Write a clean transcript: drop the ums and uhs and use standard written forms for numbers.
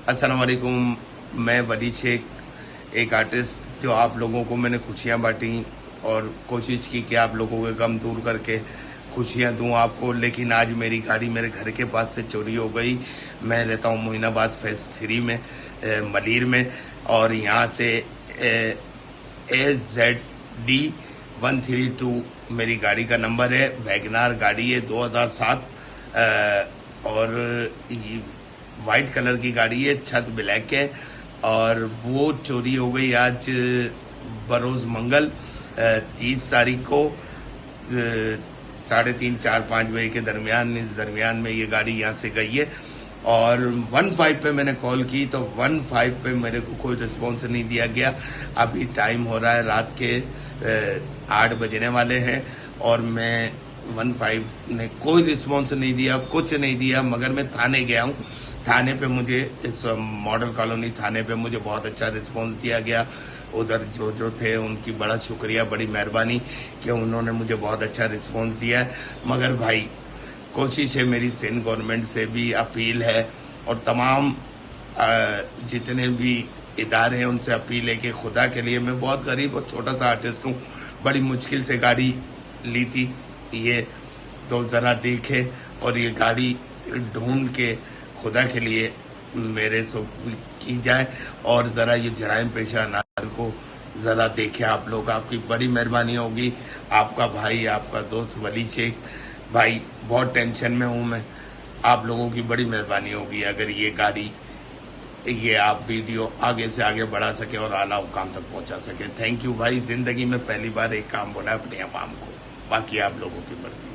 अस्सलाम वालेकुम। मैं वली शेख, एक आर्टिस्ट जो आप लोगों को मैंने खुशियाँ बांटी और कोशिश की कि आप लोगों के गम दूर करके खुशियाँ दूं आपको, लेकिन आज मेरी गाड़ी मेरे घर के पास से चोरी हो गई। मैं रहता हूँ मोइनाबाद फेज 3 में, मलीर में, और यहाँ से AZD132 मेरी गाड़ी का नंबर है। वैगनार गाड़ी है 2007, और वाइट कलर की गाड़ी है, छत ब्लैक है, और वो चोरी हो गई आज बरोज मंगल 30 तारीख को 3:30, 4, 5 बजे के दरमियान। इस दरमियान में ये गाड़ी यहाँ से गई है, और 15 पे मैंने कॉल की तो 15 पे मेरे को कोई रिस्पॉन्स नहीं दिया गया। अभी टाइम हो रहा है रात के 8 बजने वाले हैं, और मैं 15 ने कोई रिस्पॉन्स नहीं दिया, कुछ नहीं दिया। मगर मैं थाने गया हूँ। थाने पे मुझे, इस मॉडल कॉलोनी थाने पे मुझे बहुत अच्छा रिस्पॉन्स दिया गया। उधर जो थे उनकी बड़ा शुक्रिया, बड़ी मेहरबानी कि उन्होंने मुझे बहुत अच्छा रिस्पॉन्स दिया है। मगर भाई कोशिश है मेरी, सिंध गवर्नमेंट से भी अपील है, और तमाम जितने भी इदारे हैं उनसे अपील है कि खुदा के लिए, मैं बहुत गरीब और छोटा सा आर्टिस्ट हूँ, बड़ी मुश्किल से गाड़ी ली थी ये, तो ज़रा देखे और ये गाड़ी ढूंढ के खुदा के लिए मेरे से की जाए, और ज़रा ये जराइम पेशा अनार को ज़रा देखे आप लोग। आपकी बड़ी मेहरबानी होगी। आपका भाई, आपका दोस्त वली शेख भाई, बहुत टेंशन में हूँ मैं। आप लोगों की बड़ी मेहरबानी होगी अगर ये गाड़ी, ये आप वीडियो आगे से आगे बढ़ा सके और आला मुकाम तक पहुंचा सके। थैंक यू भाई। जिंदगी में पहली बार एक काम बोला अपने अवाम को, बाकी आप लोगों की मर्जी।